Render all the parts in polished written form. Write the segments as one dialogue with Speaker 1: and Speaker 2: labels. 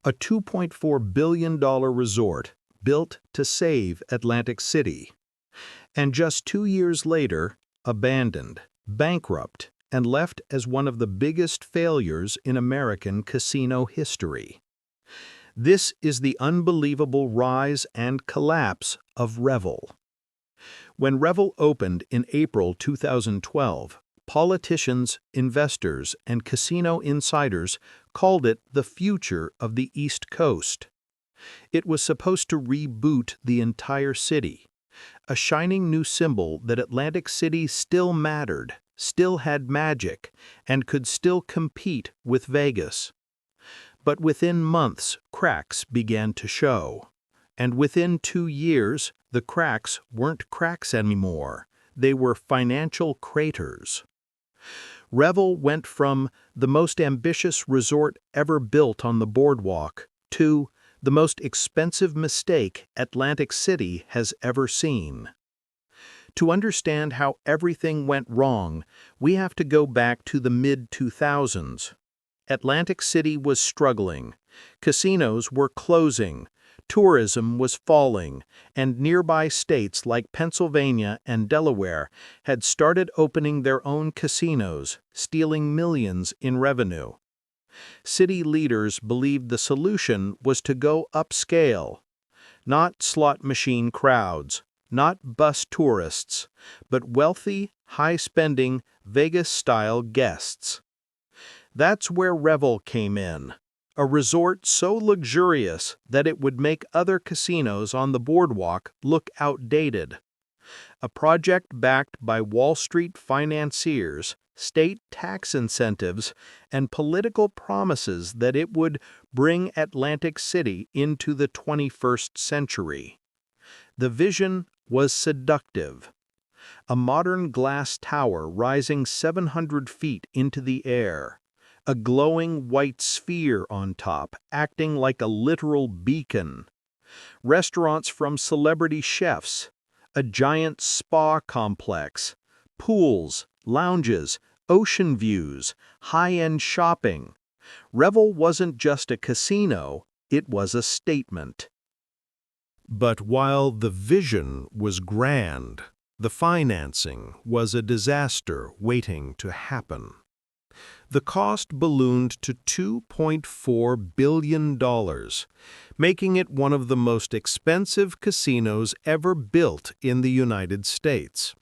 Speaker 1: a $2.4 billion resort built to save Atlantic City. And just 2 years later, abandoned, bankrupt, and left as one of the biggest failures in American casino history. This is the unbelievable rise and collapse of Revel. When Revel opened in April 2012, politicians, investors, and casino insiders called it the future of the East Coast. It was supposed to reboot the entire city, a shining new symbol that Atlantic City still mattered, still had magic, and could still compete with Vegas. But within months, cracks began to show. And within 2 years, the cracks weren't cracks anymore. They were financial craters. Revel went from the most ambitious resort ever built on the boardwalk to the most expensive mistake Atlantic City has ever seen. To understand how everything went wrong, we have to go back to the mid-2000s. Atlantic City was struggling, casinos were closing, tourism was falling, and nearby states like Pennsylvania and Delaware had started opening their own casinos, stealing millions in revenue. City leaders believed the solution was to go upscale. Not slot machine crowds, not bus tourists, but wealthy, high-spending, Vegas-style guests. That's where Revel came in, a resort so luxurious that it would make other casinos on the boardwalk look outdated. A project backed by Wall Street financiers, state tax incentives, and political promises that it would bring Atlantic City into the 21st century. The vision was seductive. A modern glass tower rising 700 feet into the air, a glowing white sphere on top acting like a literal beacon, restaurants from celebrity chefs, a giant spa complex, pools, lounges, ocean views, high-end shopping. Revel wasn't just a casino, it was a statement. But while the vision was grand, the financing was a disaster waiting to happen. The cost ballooned to $2.4 billion, making it one of the most expensive casinos ever built in the United States.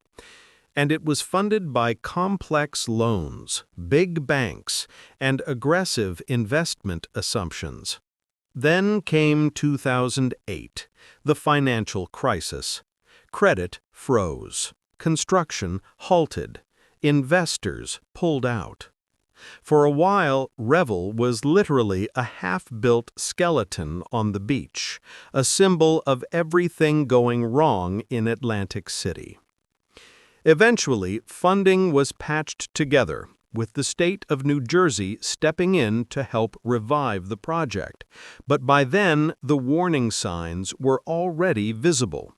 Speaker 1: And it was funded by complex loans, big banks, and aggressive investment assumptions. Then came 2008, the financial crisis. Credit froze, construction halted, investors pulled out. For a while, Revel was literally a half-built skeleton on the beach, a symbol of everything going wrong in Atlantic City. Eventually, funding was patched together, with the state of New Jersey stepping in to help revive the project. But by then, the warning signs were already visible.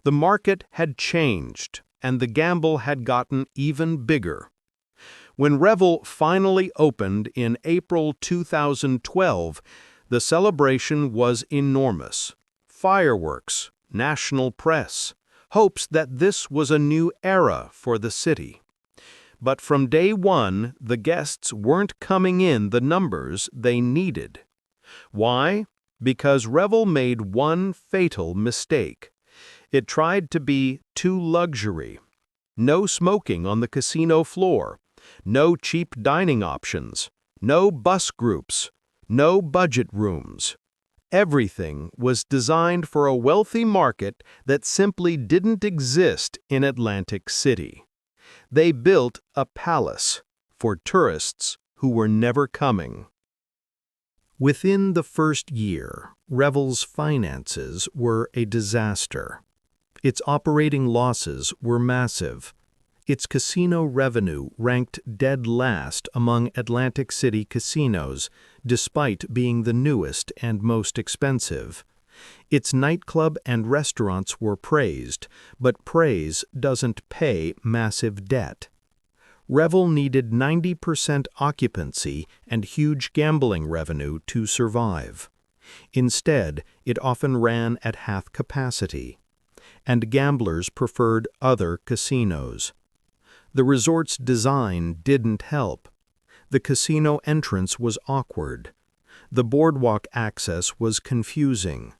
Speaker 1: The market had changed, and the gamble had gotten even bigger. When Revel finally opened in April 2012, the celebration was enormous. Fireworks, national press, hopes that this was a new era for the city. But from day one, the guests weren't coming in the numbers they needed. Why? Because Revel made one fatal mistake. It tried to be too luxury. No smoking on the casino floor, no cheap dining options, no bus groups, no budget rooms. Everything was designed for a wealthy market that simply didn't exist in Atlantic City. They built a palace for tourists who were never coming. Within the first year, Revel's finances were a disaster. Its operating losses were massive. Its casino revenue ranked dead last among Atlantic City casinos, despite being the newest and most expensive. Its nightclub and restaurants were praised, but praise doesn't pay massive debt. Revel needed 90% occupancy and huge gambling revenue to survive. Instead, it often ran at half capacity, and gamblers preferred other casinos. The resort's design didn't help. The casino entrance was awkward. The boardwalk access was confusing.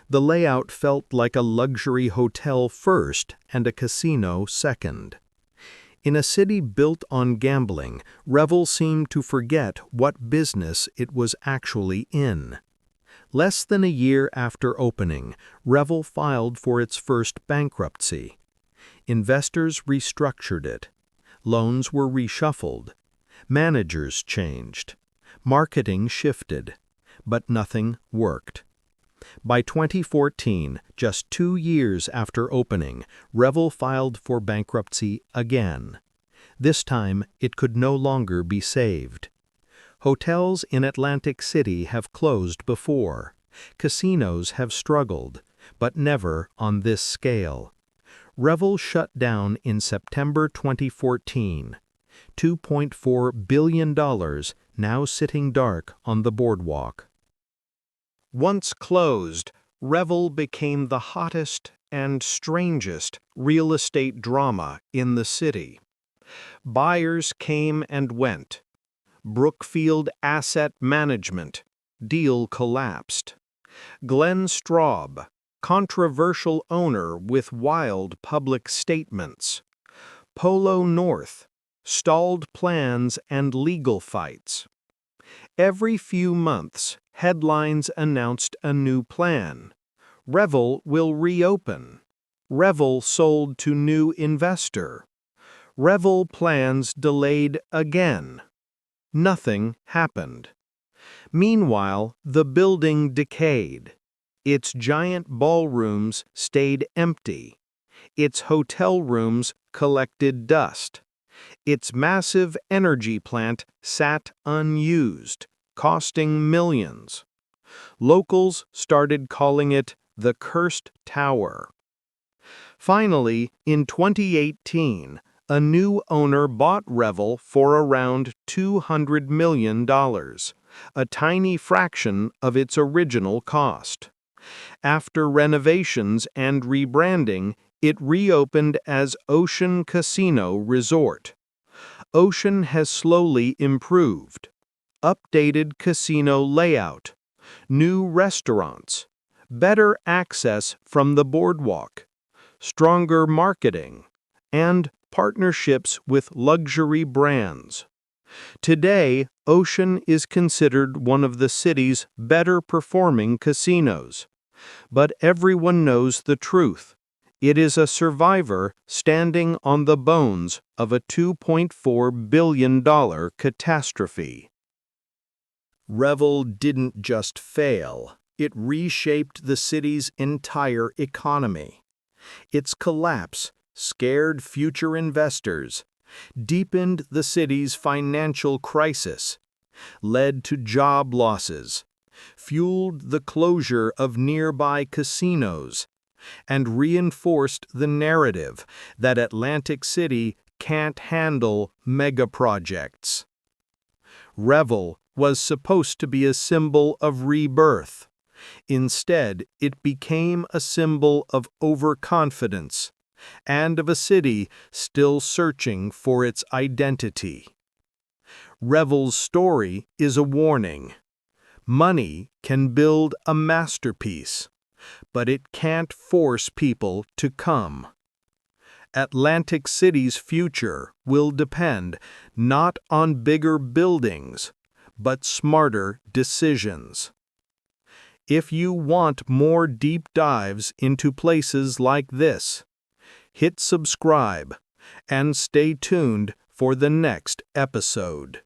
Speaker 1: The layout felt like a luxury hotel first and a casino second. In a city built on gambling, Revel seemed to forget what business it was actually in. Less than a year after opening, Revel filed for its first bankruptcy. Investors restructured it. Loans were reshuffled. Managers changed. Marketing shifted. But nothing worked. By 2014, just 2 years after opening, Revel filed for bankruptcy again. This time, it could no longer be saved. Hotels in Atlantic City have closed before. Casinos have struggled, but never on this scale. Revel shut down in September 2014. $2.4 billion now sitting dark on the boardwalk. Once closed, Revel became the hottest and strangest real estate drama in the city. Buyers came and went. Brookfield Asset Management, deal collapsed. Glenn Straub, controversial owner with wild public statements. Polo North, stalled plans and legal fights. Every few months, headlines announced a new plan. Revel will reopen. Revel sold to new investor. Revel plans delayed again. Nothing happened. Meanwhile, the building decayed. Its giant ballrooms stayed empty. Its hotel rooms collected dust. Its massive energy plant sat unused, costing millions. Locals started calling it the Cursed Tower. Finally, in 2018, a new owner bought Revel for around $200 million, a tiny fraction of its original cost. After renovations and rebranding, it reopened as Ocean Casino Resort. Ocean has slowly improved. Updated casino layout, new restaurants, better access from the boardwalk, stronger marketing, and partnerships with luxury brands. Today, Ocean is considered one of the city's better-performing casinos. But everyone knows the truth. It is a survivor standing on the bones of a $2.4 billion catastrophe. Revel didn't just fail, it reshaped the city's entire economy. Its collapse scared future investors, deepened the city's financial crisis, led to job losses, fueled the closure of nearby casinos, and reinforced the narrative that Atlantic City can't handle mega-projects. Revel was supposed to be a symbol of rebirth. Instead, it became a symbol of overconfidence and of a city still searching for its identity. Revel's story is a warning. Money can build a masterpiece, but it can't force people to come. Atlantic City's future will depend not on bigger buildings, but smarter decisions. If you want more deep dives into places like this, hit subscribe and stay tuned for the next episode.